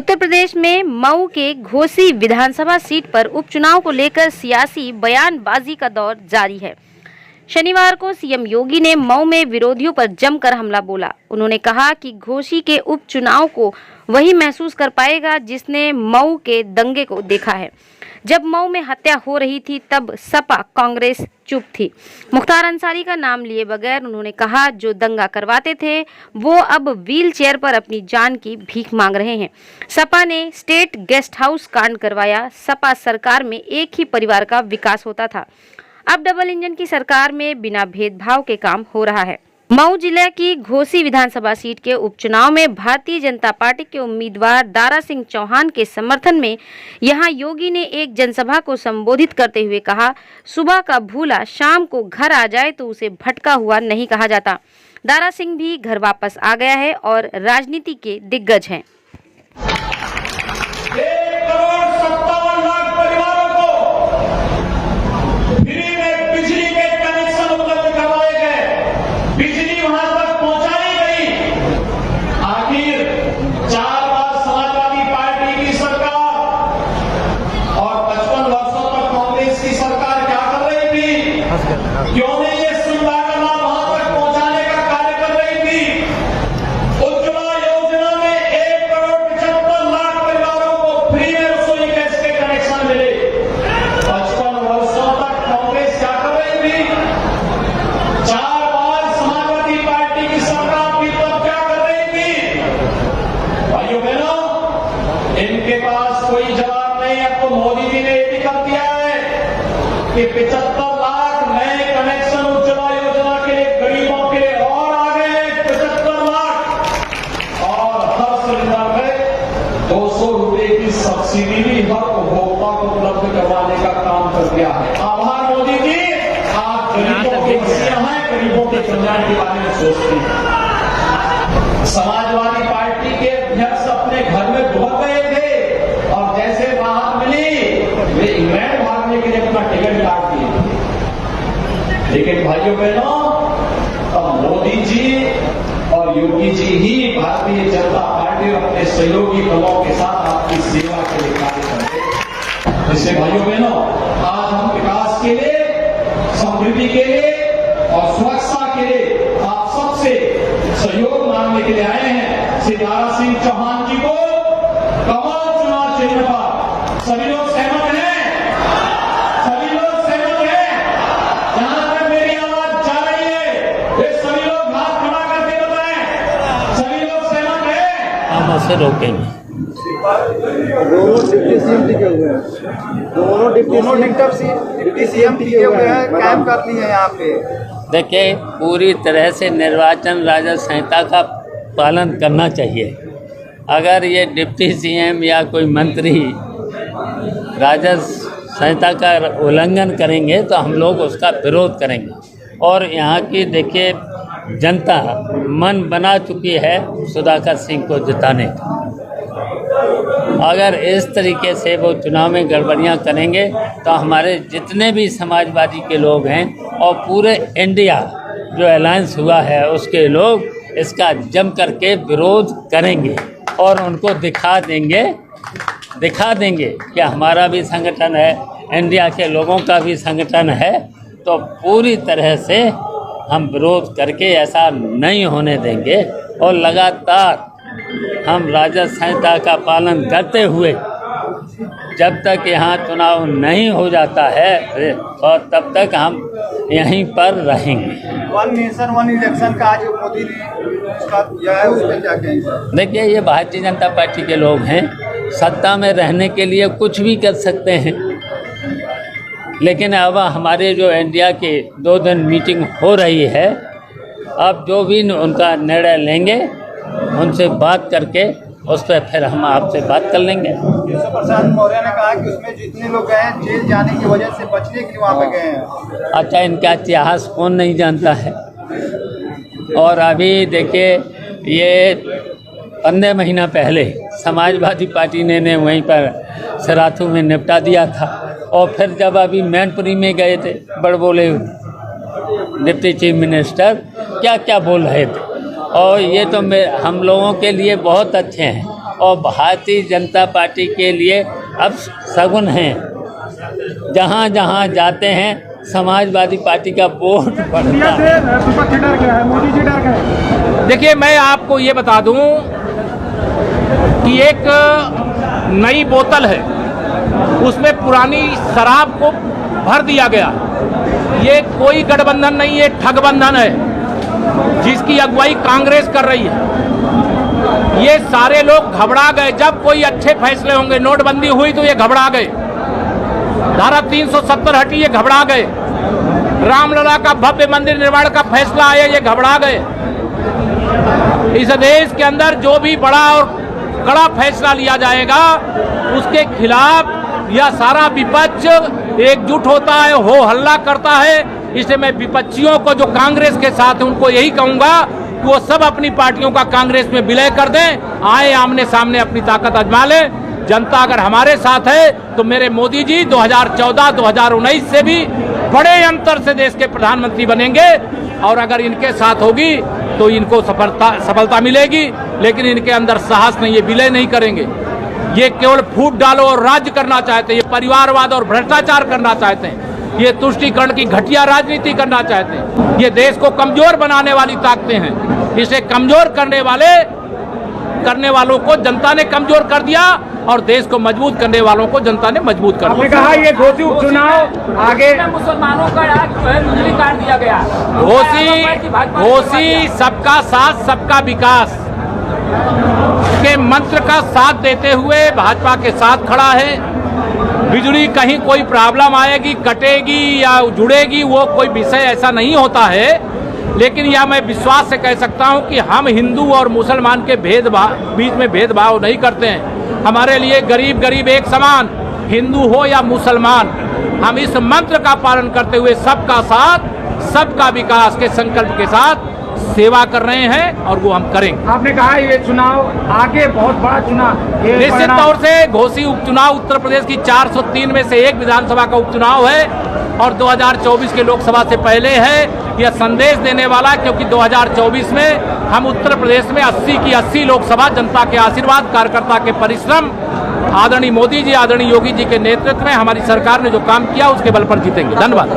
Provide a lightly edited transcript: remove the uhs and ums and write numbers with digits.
उत्तर प्रदेश में मऊ के घोसी विधानसभा सीट पर उपचुनाव को लेकर सियासी बयानबाजी का दौर जारी है। शनिवार को सीएम योगी ने मऊ में विरोधियों पर जमकर हमला बोला। उन्होंने कहा कि घोसी के उपचुनाव को वही महसूस कर पाएगा जिसने मऊ के दंगे को देखा है। जब मऊ में हत्या हो रही थी तब सपा कांग्रेस चुप थी। मुख्तार अंसारी का नाम लिए बगैर उन्होंने कहा जो दंगा करवाते थे वो अब व्हील चेयर पर अपनी जान की भीख मांग रहे हैं। सपा ने स्टेट गेस्ट हाउस कांड करवाया। सपा सरकार में एक ही परिवार का विकास होता था। अब डबल इंजन की सरकार में बिना भेदभाव के काम हो रहा है। मऊ जिले की घोसी विधानसभा सीट के उपचुनाव में भारतीय जनता पार्टी के उम्मीदवार दारा सिंह चौहान के समर्थन में यहां योगी ने एक जनसभा को संबोधित करते हुए कहा, सुबह का भूला शाम को घर आ जाए तो उसे भटका हुआ नहीं कहा जाता। दारा सिंह भी घर वापस आ गया है और राजनीति के दिग्गज हैं। क्यों नहीं ये सुविधा का लाभ वहां तक पहुंचाने का कार्य कर रही थी। उज्ज्वला योजना में 1,75,00,000 परिवारों को फ्री में रसोई गैस के कनेक्शन मिले। 55 वर्षों तक कांग्रेस क्या कर रही थी? 4 बार समाजवादी पार्टी की सरकार भी तब क्या कर रही थी? भाइयों बहनों, इनके पास कोई जवाब नहीं। अब तो मोदी जी ने ये भी कर दिया है कि 75 लाख नए कनेक्शन उज्ज्वला योजना के लिए गरीबों के लिए और आ गए 75 लाख और हर सिलेंडर में 200 रुपए की सब्सिडी भी हर उपभोक्ता को उपलब्ध करवाने का काम कर दिया है। आभार मोदी जी, आप गरीबों के मसीहा हैं, गरीबों के कल्याण के बारे में सोचते हैं। समाजवादी पार्टी के अध्यक्ष अपने घर में दुबक गए थे और जैसे बाहर मिली वे इंग्लैंड भागने के लिए अपना टिकट काट दिए। लेकिन भाइयों बहनों, अब मोदी जी और योगी जी ही भारतीय जनता पार्टी और अपने सहयोगी दलों के साथ आपकी सेवा के लिए कार्य करेंगे। इससे भाइयों बहनों, आज हम विकास के लिए, समृद्धि के लिए और सुरक्षा के लिए आप सबसे सहयोग मांगने के लिए आए हैं। श्री दारा सिंह चौहान जी को कमल चुनाव चिन्ह पर सभी लोग सहमत हैं? सभी लोग सहमत हैं? जहां तक मेरी आवाज जा रही है वे सभी लोग हाथ खड़ा करके बताएं। सभी लोग सहमत हैं? हम उसे रोकेंगे। दोनों डिप्टी सीएम टिके हुए हैं। दोनों डिप्टी सीएम टिके हुए हैं, कैंप कर लिए हैं यहाँ पे। देखिए, पूरी तरह से निर्वाचन राजस्व संहिता का पालन करना चाहिए। अगर ये डिप्टी सीएम या कोई मंत्री राजस्व संहिता का उल्लंघन करेंगे तो हम लोग उसका विरोध करेंगे। और यहाँ की देखिए जनता मन बना चुकी है सुधाकर सिंह को जिताने का। अगर इस तरीके से वो चुनाव में गड़बड़ियाँ करेंगे तो हमारे जितने भी समाजवादी के लोग हैं और पूरे इंडिया जो अलायंस हुआ है उसके लोग इसका जम करके विरोध करेंगे और उनको दिखा देंगे कि हमारा भी संगठन है, इंडिया के लोगों का भी संगठन है। तो पूरी तरह से हम विरोध करके ऐसा नहीं होने देंगे और लगातार हम राजस्व संहिता का पालन करते हुए जब तक यहाँ चुनाव नहीं हो जाता है और तब तक हम यहीं पर रहेंगे। वन नेशन वन इलेक्शन का आज मोदी ने उसका किया है, उस पर क्या कहेंगे? देखिए, ये भारतीय जनता पार्टी के लोग हैं, सत्ता में रहने के लिए कुछ भी कर सकते हैं। लेकिन अब हमारे जो इंडिया के 2 दिन मीटिंग हो रही है, अब जो भी उनका निर्णय लेंगे उनसे बात करके उस पर फिर हम आपसे बात कर लेंगे। केशव प्रसाद मौर्य ने कहा कि उसमें जितने लोग गए हैं जेल जाने की वजह से बचने के लिए वहाँ पे गए हैं। अच्छा, इनका इतिहास कौन नहीं जानता है। और अभी देखिए, ये 15 महीना पहले समाजवादी पार्टी ने वहीं पर सराथू में निपटा दिया था। और फिर जब अभी मैनपुरी में गए थे, बड़बोले डिप्टी चीफ मिनिस्टर क्या क्या बोल रहे थे। और ये तो हम लोगों के लिए बहुत अच्छे हैं और भारतीय जनता पार्टी के लिए अब शगुन हैं। जहाँ जहाँ जाते हैं समाजवादी पार्टी का वोट बढ़ता है। मोदी जी डर गए। देखिए, मैं आपको ये बता दूं कि एक नई बोतल है, उसमें पुरानी शराब को भर दिया गया। ये कोई गठबंधन नहीं, ये ठगबंधन है जिसकी अगुवाई कांग्रेस कर रही है। ये सारे लोग घबरा गए जब कोई अच्छे फैसले होंगे। नोटबंदी हुई तो ये घबरा गए, धारा 370 हटी, ये घबरा गए। रामलला का भव्य मंदिर निर्माण का फैसला आया, ये घबरा गए। इस देश के अंदर जो भी बड़ा और कड़ा फैसला लिया जाएगा उसके खिलाफ यह सारा विपक्ष एकजुट होता है, हो हल्ला करता है। इसलिए मैं विपक्षियों को जो कांग्रेस के साथ है उनको यही कहूंगा कि वो सब अपनी पार्टियों का कांग्रेस में विलय कर दें, आए आमने सामने अपनी ताकत आजमा लें। जनता अगर हमारे साथ है तो मेरे मोदी जी 2014-2019 से भी बड़े अंतर से देश के प्रधानमंत्री बनेंगे, और अगर इनके साथ होगी तो इनको सफलता मिलेगी। लेकिन इनके अंदर साहस नहीं, ये विलय नहीं करेंगे। ये केवल फूट डालो और राज्य करना चाहते हैं, ये परिवारवाद और भ्रष्टाचार करना चाहते हैं, ये तुष्टीकरण की घटिया राजनीति करना चाहते हैं। ये देश को कमजोर बनाने वाली ताकतें हैं। इसे कमजोर करने वालों को जनता ने कमजोर कर दिया और देश को मजबूत करने वालों को जनता ने मजबूत कर दिया। आपने कहा ये घोसी उपचुनाव आगे मुसलमानों का बिजली काट दिया गया। घोसी सबका साथ सबका विकास के मंत्र का साथ देते हुए भाजपा के साथ खड़ा है। बिजली कहीं कोई प्रॉब्लम आएगी, कटेगी या जुड़ेगी, वो कोई विषय ऐसा नहीं होता है। लेकिन यह मैं विश्वास से कह सकता हूं कि हम हिंदू और मुसलमान के बीच में भेदभाव नहीं करते हैं। हमारे लिए गरीब गरीब एक समान, हिंदू हो या मुसलमान, हम इस मंत्र का पालन करते हुए सबका साथ सबका विकास के संकल्प के साथ सेवा कर रहे हैं और वो हम करेंगे। आपने कहा ये चुनाव आगे बहुत बड़ा चुनाव, निश्चित तौर से घोसी उपचुनाव उत्तर प्रदेश की 403 में से एक विधानसभा का उपचुनाव है और 2024 के लोकसभा से पहले है। यह संदेश देने वाला, क्योंकि 2024 में हम उत्तर प्रदेश में 80 की 80 लोकसभा जनता के आशीर्वाद, कार्यकर्ता के परिश्रम, आदरणीय मोदी जी, आदरणीय योगी जी के नेतृत्व में हमारी सरकार ने जो काम किया उसके बल पर जीतेंगे। धन्यवाद।